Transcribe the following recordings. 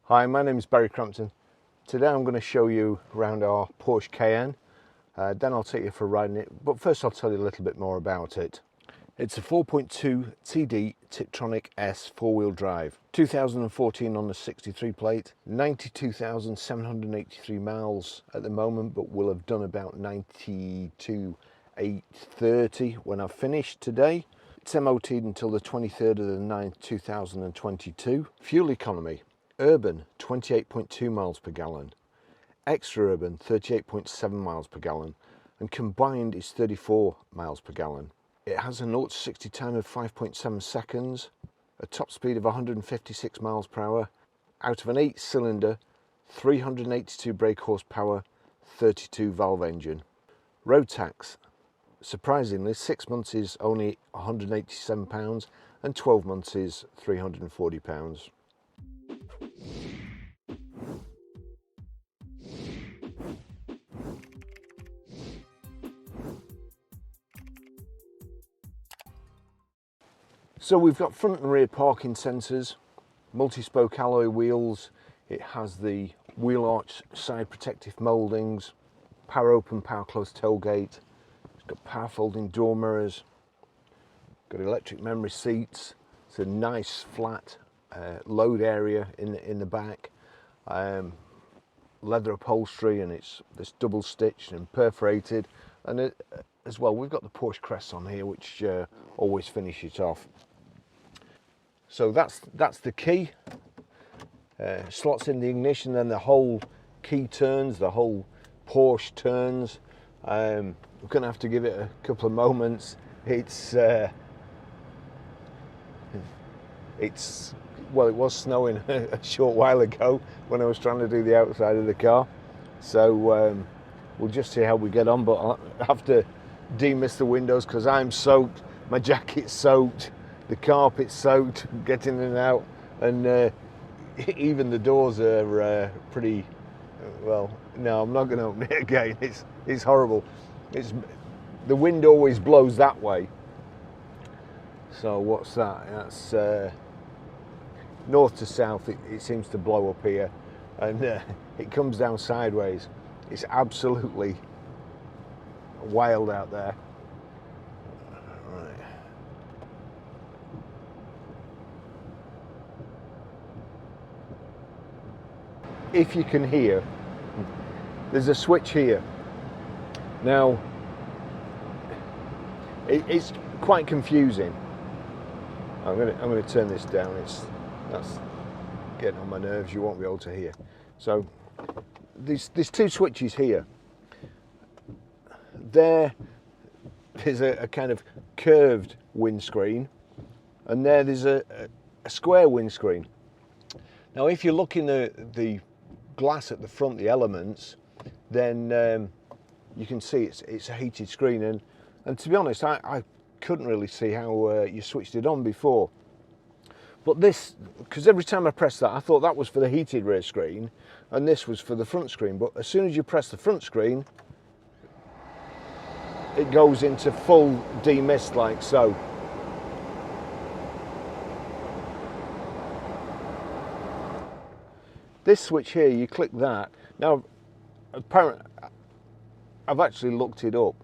Hi, my name is Barry Crampton. Today I'm going to show you around our Porsche Cayenne. Then I'll take you for riding it, but first I'll tell you a little bit more about it. It's a 4.2 TD Tiptronic S four-wheel drive. 2014 on the 63 plate, 92,783 miles at the moment, but will have done about 92,830 when I've finished today. It's MOT'd until the 23rd of the 9th, 2022. Fuel economy. Urban, 28.2 miles per gallon. Extra urban, 38.7 miles per gallon. And combined is 34 miles per gallon. It has a 0 to 60 time of 5.7 seconds, a top speed of 156 miles per hour, out of an 8-cylinder, 382 brake horsepower, 32 valve engine. Road tax, surprisingly, 6 months is only £187 and 12 months is £340. So we've got front and rear parking sensors, multi-spoke alloy wheels. It has the wheel arch side protective mouldings, power open, power close tailgate. It's got power folding door mirrors, got electric memory seats. It's a nice flat load area in the back. Leather upholstery, and it's double stitched and perforated. And as well, we've got the Porsche crest on here, which always finish it off. So that's the key. Slots in the ignition, then the whole key turns, the whole Porsche turns. We're going to have to give it a couple of moments. Well, it was snowing a short while ago when I was trying to do the outside of the car. So we'll just see how we get on, but I'll have to demist the windows because I'm soaked, my jacket's soaked, the carpet's soaked, getting in and out, and even the doors are pretty, well, no, I'm not going to open it again. It's horrible. The wind always blows that way. So what's that? That's north to south. It seems to blow up here, and it comes down sideways. It's absolutely wild out there. Right. If you can hear, there's a switch here. Now, it's quite confusing. I'm going to turn this down. That's getting on my nerves. You won't be able to hear. So there's two switches here. There's a kind of curved windscreen, and there's a square windscreen. Now, if you look in the glass at the front, the elements, then you can see it's a heated screen. And to be honest, I couldn't really see how you switched it on before. But this, because every time I pressed that, I thought that was for the heated rear screen and this was for the front screen. But as soon as you press the front screen, it goes into full demist like so. This switch here, you click that. Now, apparently, I've actually looked it up.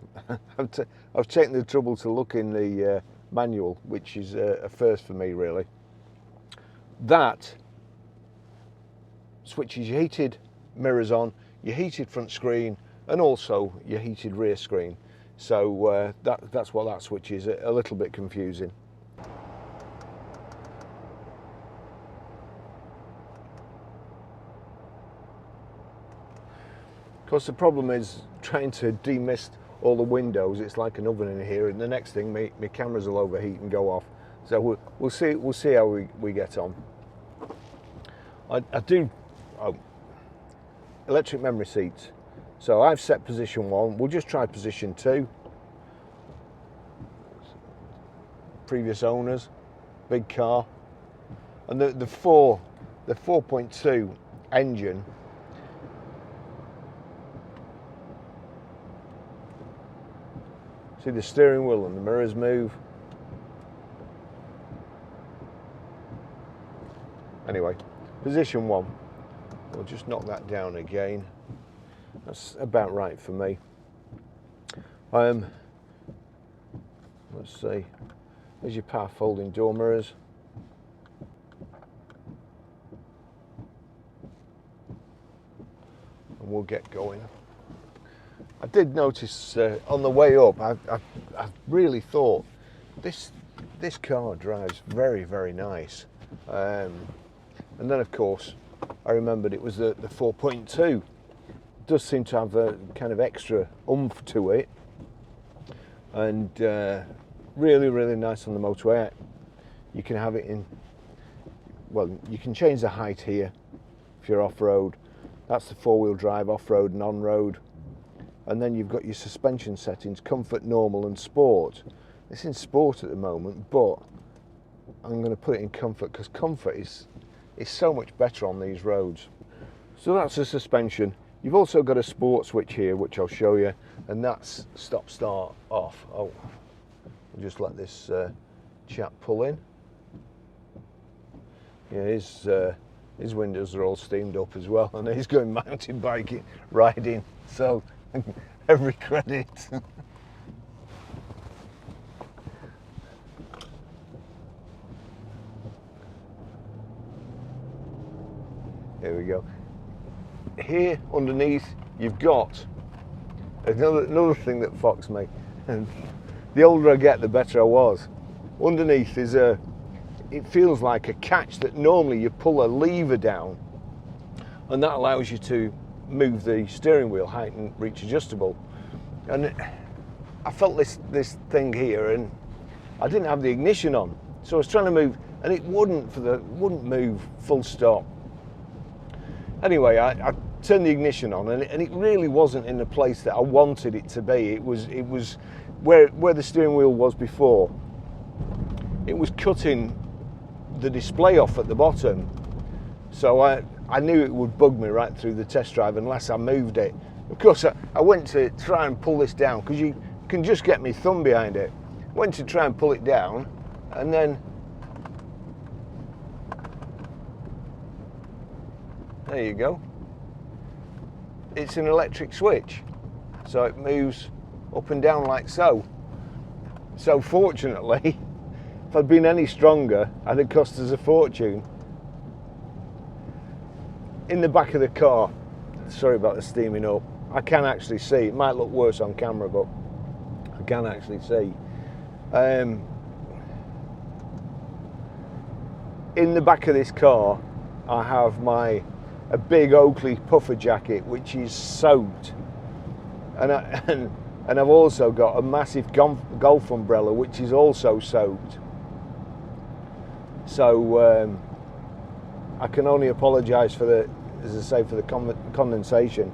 I've taken the trouble to look in the manual, which is a first for me, really. That switches your heated mirrors on, your heated front screen, and also your heated rear screen. So that's what that switch is. A little bit confusing. Of course, the problem is trying to demist all the windows. It's like an oven in here, and the next thing, my cameras will overheat and go off. So we'll see how we get on. I do electric memory seats. So I've set position 1. We'll just try position 2. Previous owners, big car, and the 4.2 engine. See the steering wheel and the mirrors move. Anyway, position 1. We'll just knock that down again. That's about right for me. Let's see. There's your power folding door mirrors. And we'll get going. I did notice on the way up, I really thought this car drives very, very nice. And then of course I remembered it was the 4.2. It does seem to have a kind of extra oomph to it, and really, really nice on the motorway. You can have it in, well, you can change the height here if you're off-road. That's the four-wheel drive, off-road and on-road. And then you've got your suspension settings, comfort, normal and sport. It's in sport at the moment, but I'm going to put it in comfort because comfort is so much better on these roads. So that's the suspension. You've also got a sport switch here, which I'll show you, and that's stop, start, off. Oh, we'll just let this chap pull in. Yeah, his windows are all steamed up as well, and he's going mountain biking, riding, so every credit. Here we go. Here underneath you've got another thing that foxed me, and the older I get the better I was. Underneath is it feels like a catch that normally you pull a lever down, and that allows you to move the steering wheel height and reach adjustable. And I felt this thing here, and I didn't have the ignition on, so I was trying to move, and it wouldn't move full stop. Anyway, I turned the ignition on, and it really wasn't in the place that I wanted it to be. It was where the steering wheel was before. It was cutting the display off at the bottom, so I knew it would bug me right through the test drive unless I moved it. Of course, I went to try and pull this down, because you can just get my thumb behind it. Went to try and pull it down, and then there you go. It's an electric switch, so it moves up and down like so. So fortunately, if I'd been any stronger, I'd have cost us a fortune. In the back of the car, sorry about the steaming up, I can actually see, it might look worse on camera, but I can actually see. In the back of this car, I have a big Oakley puffer jacket, which is soaked, and I've also got a massive golf umbrella, which is also soaked. So I can only apologise for the, as I say, for the condensation.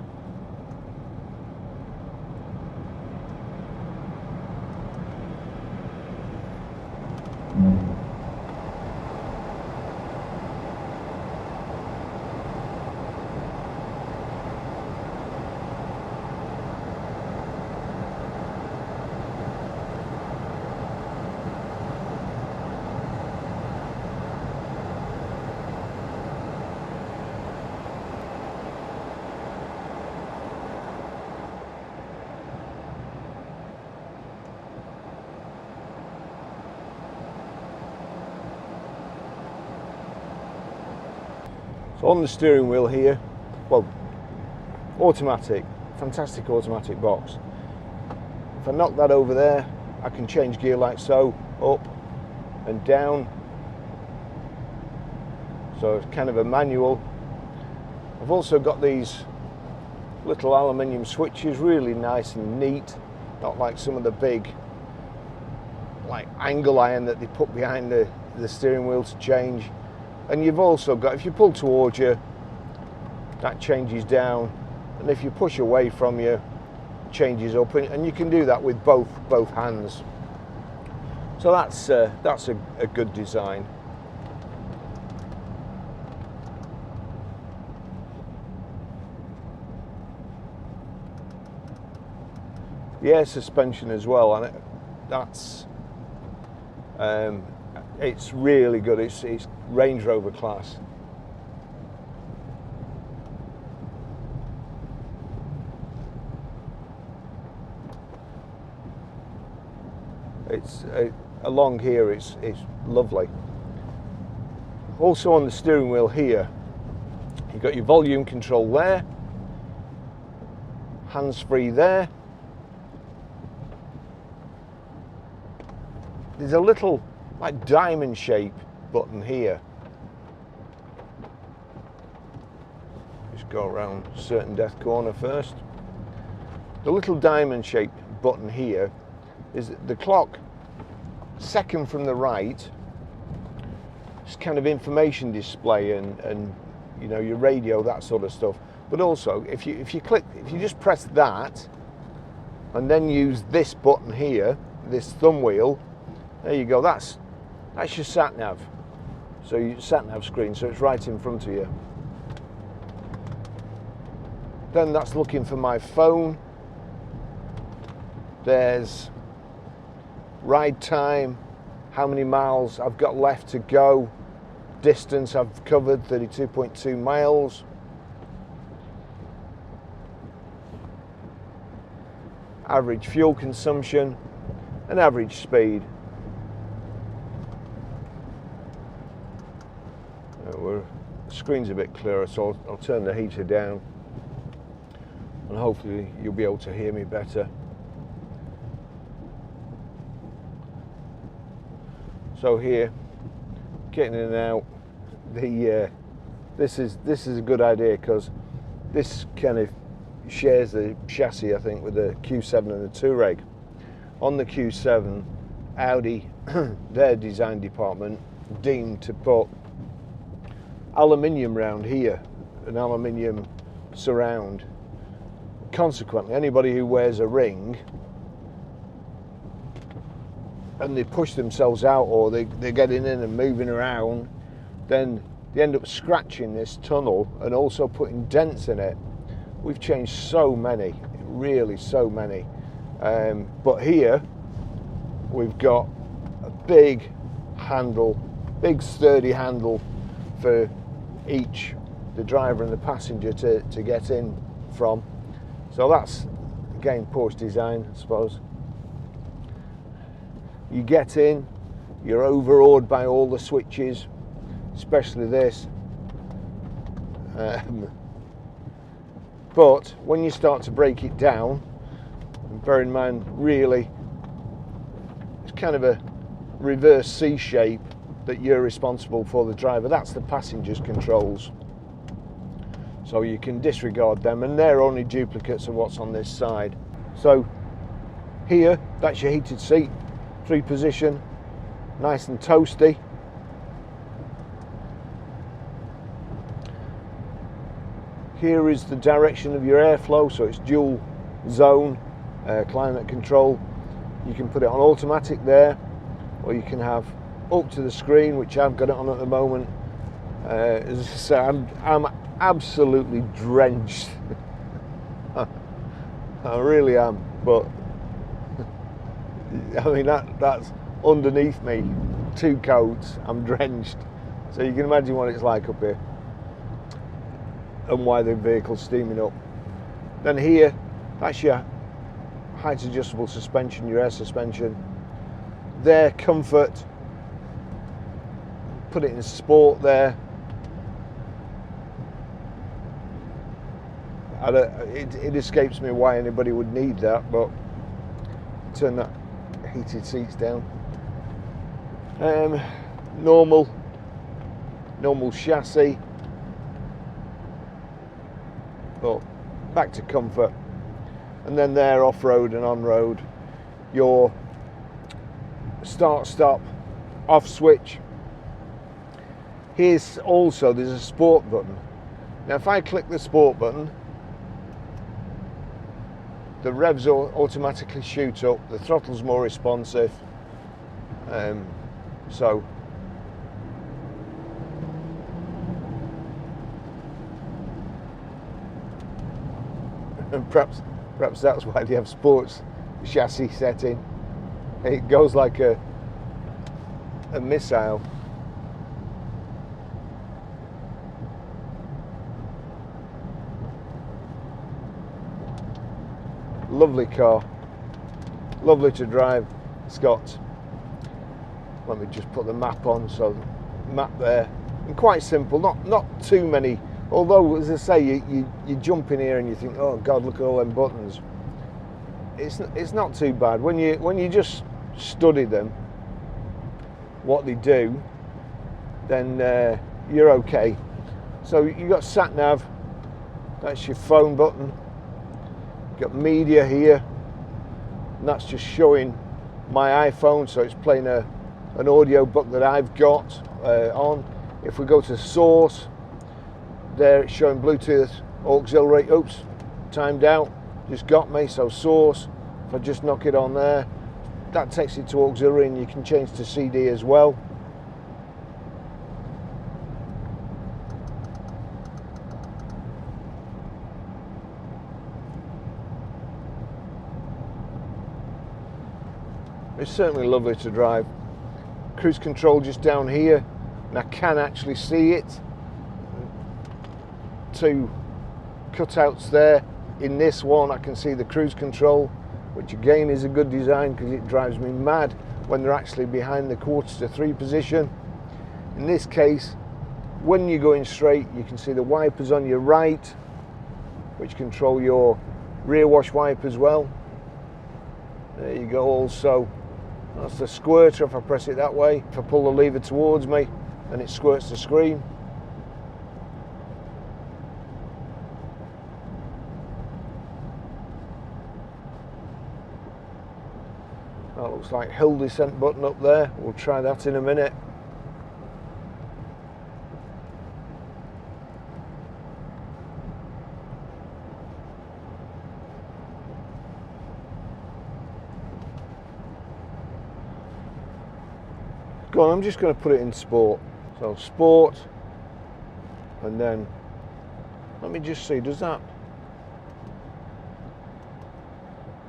So on the steering wheel here, well, automatic, fantastic automatic box. If I knock that over there, I can change gear like so, up and down. So it's kind of a manual. I've also got these little aluminium switches, really nice and neat, not like some of the big like angle iron that they put behind the steering wheel to change. And you've also got, if you pull towards you, that changes down, and if you push away from you, it changes up, and you can do that with both hands. So that's a good design. The air suspension as well, and that's it's really good. It's Range Rover class. It's along here, it's lovely. Also on the steering wheel here, you've got your volume control there, hands-free there. There's a little like diamond shape button here. Just go around certain death corner first. The little diamond shaped button here is the clock, second from the right. It's kind of information display and you know, your radio, that sort of stuff. But also, if you just press that and then use this button here, this thumb wheel, there you go. That's your sat nav. So your sat nav screen. So it's right in front of you. Then that's looking for my phone. There's ride time, how many miles I've got left to go, distance I've covered, 32.2 miles. Average fuel consumption and average speed. The screen's a bit clearer, so I'll turn the heater down and hopefully you'll be able to hear me better. So here, getting in and out, this is a good idea because this kind of shares the chassis, I think, with the Q7 and the Touareg. On the Q7, Audi, their design department, deemed to put aluminium round here, an aluminium surround. Consequently, anybody who wears a ring and they push themselves out, or they're getting in and moving around, then they end up scratching this tunnel and also putting dents in it. We've changed so many, really so many. But here we've got a big handle, big sturdy handle for each, the driver and the passenger to get in from. So that's, again, Porsche design, I suppose. You get in, you're overawed by all the switches, especially this. But when you start to break it down, and bear in mind, really, it's kind of a reverse C shape that you're responsible for the driver. That's the passenger's controls. So you can disregard them, and they're only duplicates of what's on this side. So here, that's your heated seat, 3-position, nice and toasty. Here is the direction of your airflow, so it's dual zone climate control. You can put it on automatic there, or you can have up to the screen, which I've got it on at the moment. As I say, I'm absolutely drenched. I really am, but I mean that's underneath me, 2 coats, I'm drenched. So you can imagine what it's like up here and why the vehicle's steaming up. Then here, that's your height adjustable suspension, your air suspension. There, comfort, put it in sport there. It escapes me why anybody would need that, but turn that heated seats down. Normal chassis, but back to comfort. And then there, off-road and on-road, your start-stop off switch. Here's also, there's a sport button. Now if I click the sport button, the revs automatically shoot up, the throttle's more responsive, so and perhaps that's why they have sports chassis setting. It goes like a missile. Lovely car, lovely to drive. It's got, let me just put the map on, so map there, and quite simple, not too many, although as I say, you jump in here and you think, oh God, look at all them buttons. It's not too bad when you just study them, what they do, then you're okay. So you got sat nav, that's your phone button. You've got media here, and that's just showing my iPhone, so it's playing an audio book that I've got on. If we go to source, there it's showing Bluetooth auxiliary. Oops, timed out, just got me. So source, if I just knock it on there, that takes it to auxiliary, and you can change to CD as well. It's certainly lovely to drive. Cruise control just down here, and I can actually see it. Two cutouts there. In this one I can see the cruise control, which again is a good design because it drives me mad when they're actually behind the 2:45 position. In this case, when you're going straight, you can see the wipers on your right, which control your rear wash wipe as well. There you go. Also, that's the squirter if I press it that way. If I pull the lever towards me, then it squirts the screen. That looks like hill descent button up there. We'll try that in a minute. Go on, I'm just going to put it in sport. So sport, and then let me just see, does that?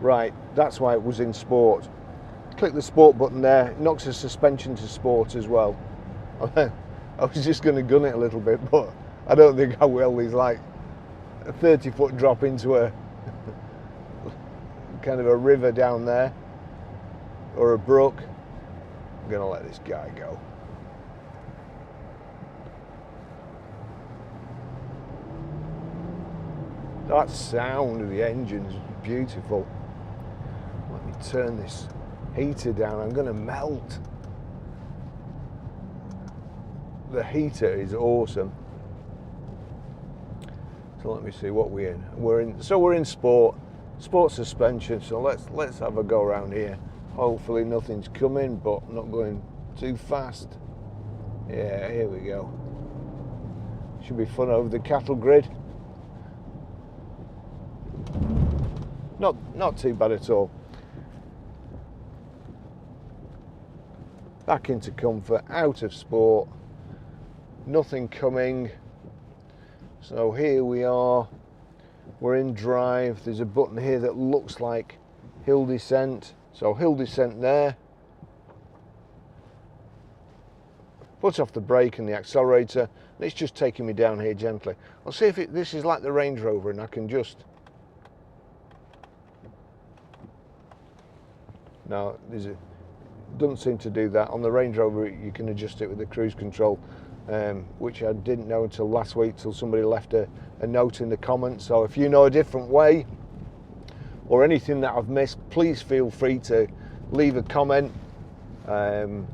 Right, that's why it was in sport. Click the sport button there, it knocks the suspension to sport as well. I was just going to gun it a little bit, but I don't think I will. There's like a 30-foot drop into a kind of a river down there, or a brook. I'm going to let this guy go. That sound of the engine's beautiful. Let me turn this heater down. I'm going to melt. The heater is awesome. So let me see what we're in. We're in sport suspension. So let's have a go around here. Hopefully nothing's coming, but not going too fast. Yeah, here we go. Should be fun over the cattle grid. Not too bad at all. Back into comfort, out of sport. Nothing coming. So here we are. We're in drive. There's a button here that looks like hill descent. So hill descent there. Put off the brake and the accelerator. And it's just taking me down here gently. I'll see if this is like the Range Rover and I can just... No, it doesn't seem to do that. On the Range Rover you can adjust it with the cruise control, which I didn't know until last week, till somebody left a note in the comments. So if you know a different way, or anything that I've missed, please feel free to leave a comment. You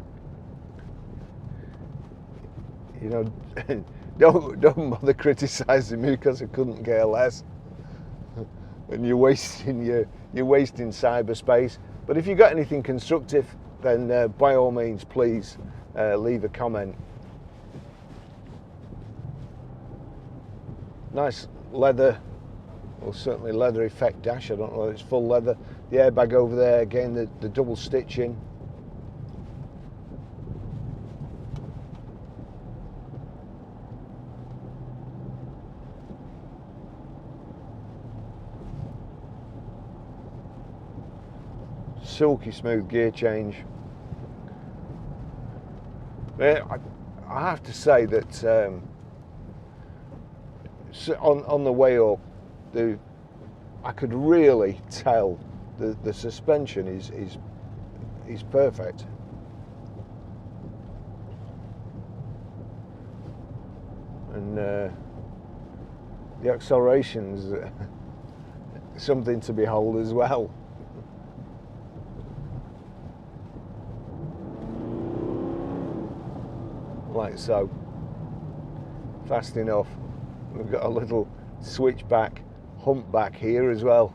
know, don't bother criticising me because I couldn't care less. And you're wasting cyberspace. But if you've got anything constructive, then by all means, please leave a comment. Nice leather. Well, certainly leather effect dash. I don't know if it's full leather. The airbag over there, again, the double stitching. Silky smooth gear change. I have to say that on the way up, I could really tell the suspension is perfect. And the acceleration's something to behold as well. Like so. Fast enough. We've got a little switchback, humpback here as well.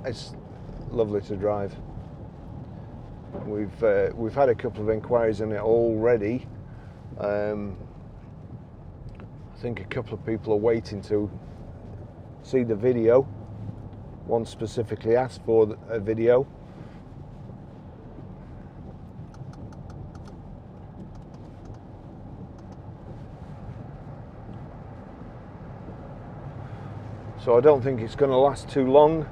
It's lovely to drive. We've had a couple of inquiries on it already. I think a couple of people are waiting to see the video. One specifically asked for a video. So I don't think it's going to last too long.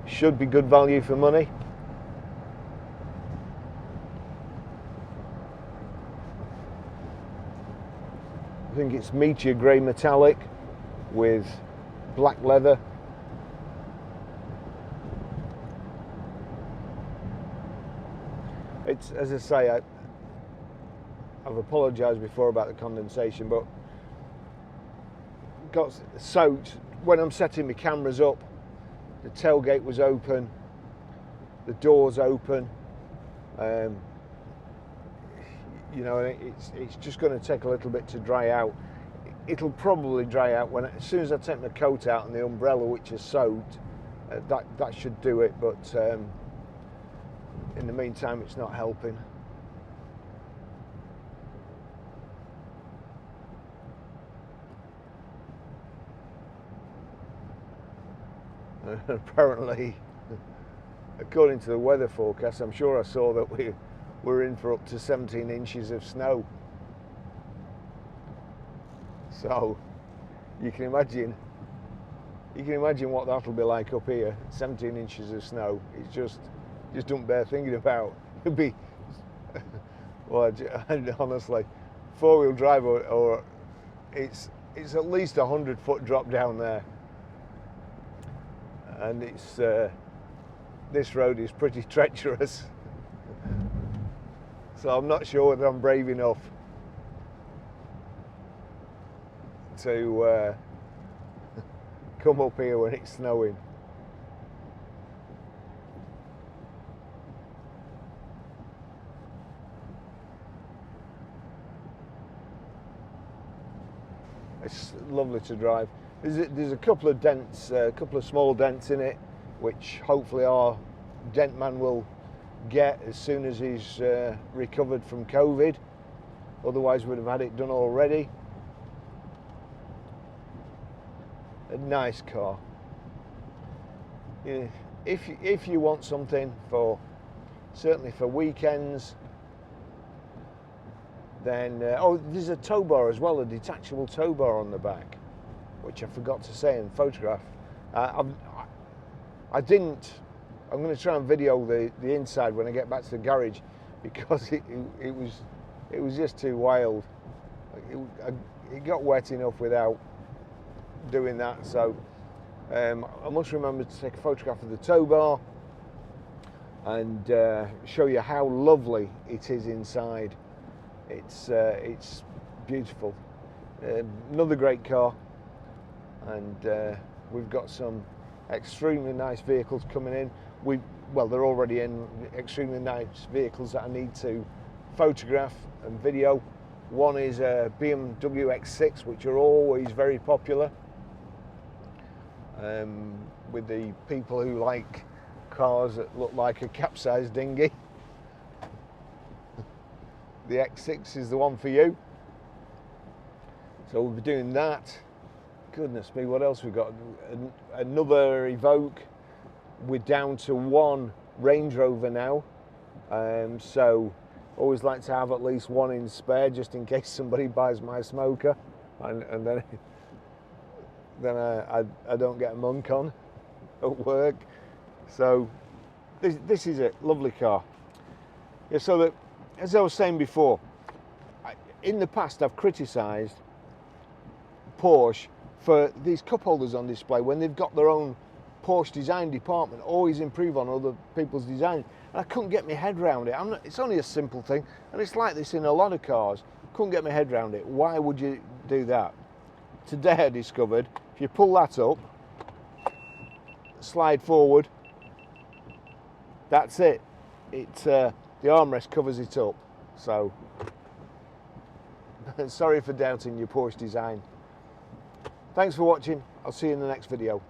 Should be good value for money. I think it's meteor grey metallic with black leather. It's, as I say, I've apologised before about the condensation, but got soaked when I'm setting my cameras up. The tailgate was open, the door's open. You know, it's just going to take a little bit to dry out. It'll probably dry out as soon as I take my coat out and the umbrella, which is soaked. That should do it, but in the meantime, it's not helping. Apparently, according to the weather forecast, I'm sure I saw that we're in for up to 17 inches of snow. So you can imagine what that'll be like up here. 17 inches of snow. It's just don't bear thinking about. It'd be, well, honestly, four-wheel drive or it's at least 100-foot drop down there. And it's this road is pretty treacherous, so I'm not sure whether I'm brave enough to come up here when it's snowing. It's lovely to drive. There's a couple of dents, a couple of small dents in it, which hopefully our dent man will get as soon as he's recovered from COVID. Otherwise, we'd have had it done already. A nice car. Yeah, if you want something certainly for weekends, then oh, there's a tow bar as well, a detachable tow bar on the back, which I forgot to say in photograph. I didn't. I'm going to try and video the inside when I get back to the garage, because it was just too wild. It got wet enough without doing that. So I must remember to take a photograph of the tow bar and show you how lovely it is inside. It's beautiful. Another great car. And we've got some extremely nice vehicles coming in. Well, they're already in, extremely nice vehicles that I need to photograph and video. One is a Bmw X6, which are always very popular with the people who like cars that look like a capsized dinghy. The X6 is the one for you. So we'll be doing that. Goodness me, what else we've got? Another Evoque. We're down to one Range Rover now. So always like to have at least one in spare, just in case somebody buys my smoker, and then I don't get a monk on at work. So this is a lovely car. Yeah, so that, as I was saying before, in the past I've criticised Porsche for these cup holders on display when they've got their own Porsche design department, always improve on other people's designs, and I couldn't get my head around it. It's only a simple thing, and it's like this in a lot of cars. Couldn't get my head around it. Why would you do that? Today I discovered if you pull that up, slide forward, that's it. The armrest covers it up. So sorry for doubting your Porsche design. Thanks for watching. I'll see you in the next video.